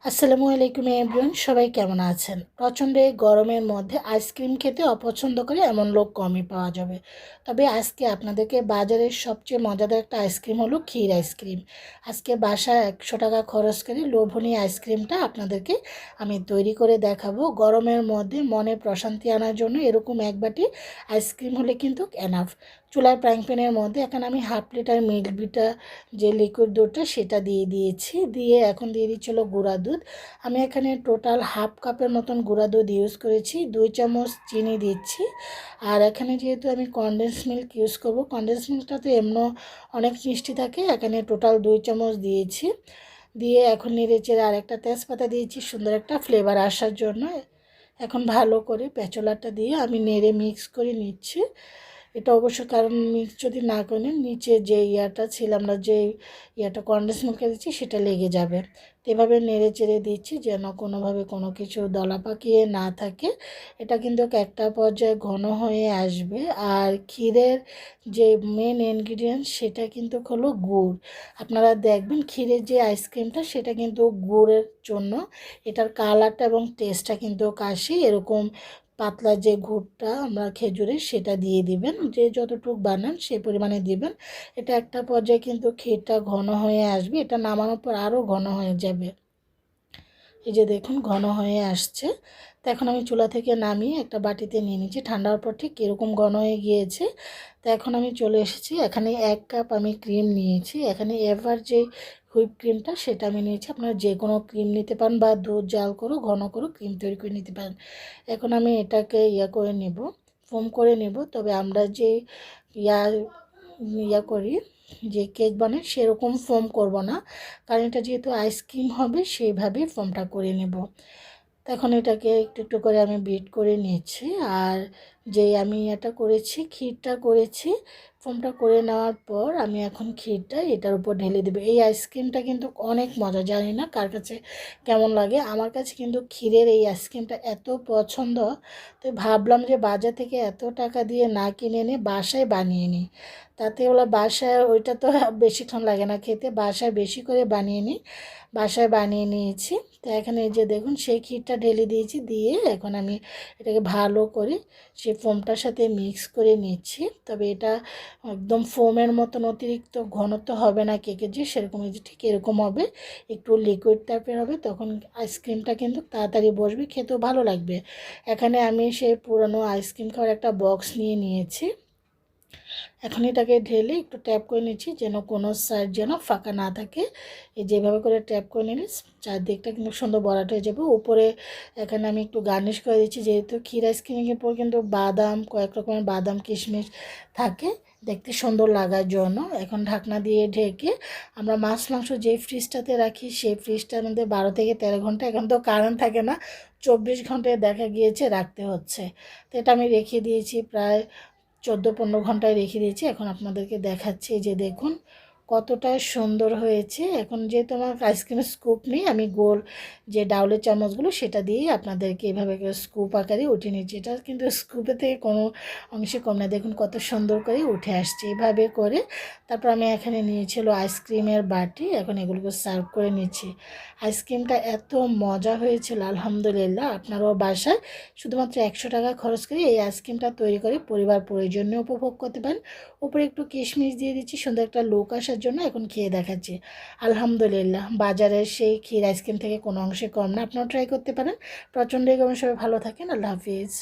আসসালামু আলাইকুম এভরিওয়ান, সবাই কেমন আছেন? প্রচণ্ড এই গরমের মধ্যে আইসক্রিম খেতে অপছন্দ করে এমন লোক কমই পাওয়া যাবে। তবে আজকে আপনাদেরকে বাজারের সবচেয়ে মজাদার একটা আইসক্রিম হলো ক্ষীর আইসক্রিম। আজকে বাসায় 100 টাকা খরচ করে লোভনীয় আইসক্রিমটা আপনাদেরকে আমি তৈরি করে দেখাবো। গরমের মধ্যে মনে প্রশান্তি আনার জন্য এরকম এক বাটি আইসক্রিম হলে কিন্তু এনাফ। চুলার ফ্রাইং প্যানের মধ্যে এখন আমি হাফ লিটার মিল্ক বিটা যে লিকুইড দুধটা সেটা দিয়ে দিয়েছি। দিয়ে এখন দিয়ে দিচ্ছি হলো গুঁড়া দুধ। আমি এখানে টোটাল হাফ কাপের মতন গুঁড়া দুধ ইউজ করেছি। 2 চামচ চিনি দিচ্ছি। আর এখানে যেহেতু আমি কনডেন্স মিল্ক ইউজ করব, কনডেন্স মিল্কটা তো এমন অনেক মিষ্টি থাকে, এখানে টোটাল 2 চামচ দিয়েছি। দিয়ে এখন নেড়েচেড়ে আর একটা তেজপাতা দিয়েছি সুন্দর একটা ফ্লেভার আসার জন্য। এখন ভালো করে প্যাচোলাটা দিয়ে আমি নেড়ে মিক্স করে নিচ্ছি। এটা অবশ্য কারণ মিক্স যদি না করেন নিচে যে ইয়াটা ছিল, আমরা যে ইয়াটা কনডেন্স মিল্কে দিচ্ছি সেটা লেগে যাবে। তো এভাবে নেড়ে চেড়ে দিচ্ছি যেন কোনোভাবে কোনো কিছু দলা পাকিয়ে না থাকে। এটা কিন্তু একটা পর্যায়ে ঘন হয়ে আসবে। আর ক্ষীরের যে মেন ইনগ্রিডিয়েন্টস সেটা কিন্তু হলো গুড়। আপনারা দেখবেন ক্ষীরের যে আইসক্রিমটা সেটা কিন্তু গুড়ের জন্য এটার কালারটা এবং টেস্টটা কিন্তু আসে। এরকম পাতলা যে গুড়টা আমরা খেজুরের সেটা দিয়ে দিবেন, যে যতটুকু বানান সেই পরিমাণে দিবেন। এটা একটা পর্যায়ে কিন্তু ক্ষীরটা ঘন হয়ে আসবে, এটা নামানোর পর আরও ঘন হয়ে যাবে। এই যে দেখুন ঘন হয়ে আসছে। তো এখন আমি চুলা থেকে নামিয়ে একটা বাটিতে নিয়ে নিচ্ছি। ঠান্ডা হওয়ার পর ঠিক কীরকম ঘন হয়ে গিয়েছে। তো এখন আমি চলে এসেছি, এখানে 1 কাপ আমি ক্রিম নিয়েছি। এখানে এভার যে হুইপ ক্রিমটা সেটা আমি নিয়েছি। আপনারা যে কোনো ক্রিম নিতে পারেন বা দুধ জাল করে ঘন করে ক্রিম তৈরি করে নিতে পারেন। এখন আমি এটাকে করে নেব, ফোম করে নেব। তবে আমরা যে ইয়া ইয়া করি, যে কেক বানাই সেরকম ফোম করব না, কারণ এটা যেহেতু আইসক্রিম হবে সেইভাবে ফোমটা করে নেব। এখন এটাকে একটু একটু করে আমি বিট করে নিয়েছি। আর যে আমি এটা করেছি, ক্ষীরটা করেছি, ফোমটা করে নেওয়ার পর আমি এখন ক্ষীরটা এটার উপর ঢেলে দেবো। এই আইসক্রিমটা কিন্তু অনেক মজা, জানি না কার কাছে কেমন লাগে। আমার কাছে কিন্তু ক্ষীরের এই আইসক্রিমটা এত পছন্দ, তো ভাবলাম যে বাজার থেকে এত টাকা দিয়ে না কিনে এনে বাসায় বানিয়ে নিই। তাতে ওরা বাসায় ওইটা তো বেশিক্ষণ লাগে না খেতে, বাসায় বেশি করে বানিয়ে নিই। বাসায় বানিয়ে নিয়েছি। তো এখানে এই যে দেখুন সেই ক্ষীরটা ঢেলে দিয়েছি। দিয়ে এখন আমি এটাকে ভালো করে সেই ফোমটার সাথে মিক্স করে নিচ্ছি। তবে এটা একদম ফোমের মতন অতিরিক্ত ঘনত্ব হবে না কেকের, যে সেরকম এই যে ঠিক এরকম হবে, একটু লিকুইড টাইপের হবে। তখন আইসক্রিমটা কিন্তু তাড়াতাড়ি বসবে, খেতেও ভালো লাগবে। এখানে আমি সেই পুরনো আইসক্রিম খাওয়ার একটা বক্স নিয়ে নিয়েছি। এখন এটাকে ঢেলে একটু ট্যাপ করে নিচ্ছি যেন কোনো সাইড যেন ফাঁকা না থাকে। এই যেভাবে করে ট্যাপ করে নিলে চারদিকটা কিন্তু সুন্দর বড়াট হয়ে যাবে। উপরে এখানে আমি একটু গার্নিশ করে দিচ্ছি, যেহেতু ক্ষীর আইসক্রিমের উপর কিন্তু বাদাম, কয়েক রকমের বাদাম কিশমিশ থাকে দেখতে সুন্দর লাগার জন্য। এখন ঢাকনা দিয়ে ঢেকে আমরা মাছ মাংস যে ফ্রিজটাতে রাখি সেই ফ্রিজটার মধ্যে 12 থেকে 13 ঘন্টা, এখন তো কারেন্ট থাকে না, 24 ঘন্টায় দেখা গিয়েছে রাখতে হচ্ছে। তো এটা আমি রেখে দিয়েছি প্রায় 14-15 ঘন্টায় রেখে দিয়েছি। এখন আপনাদেরকে দেখাচ্ছি, যে দেখুন কতটা সুন্দর হয়েছে। এখন যেহেতু আমার আইসক্রিমের স্কুপ নেই, আমি গোল যে ডাউলের চামচগুলো সেটা দিয়েই আপনাদেরকে এভাবে করে স্কুপ আকারে উঠে নিচ্ছি। এটা কিন্তু স্কুপের থেকে কোনো অংশে কম না, দেখুন কত সুন্দর করে উঠে আসছে এভাবে করে। তারপর আমি এখানে নিয়েছিল আইসক্রিমের বাটি, এখন এগুলোকে সার্ভ করে নিচ্ছি। আইসক্রিমটা এত মজা হয়েছিল আলহামদুলিল্লাহ। আপনারাও বাসায় শুধুমাত্র 100 টাকা খরচ করে এই আইসক্রিমটা তৈরি করে পরিবার প্রয়োজনীয় উপভোগ করতে পারেন। উপরে একটু কিশমিশ দিয়ে দিচ্ছি সুন্দর একটা লুক আসার জন্য। এখন খেয়ে দেখাচ্ছি, আলহামদুলিল্লাহ বাজারের সেই ক্ষীর আইসক্রিম থেকে কোনো অংশে কম না। আপনারাও ট্রাই করতে পারেন। প্রচণ্ড গরমে সবাই ভালো থাকেন। আল্লাহ হাফিজ।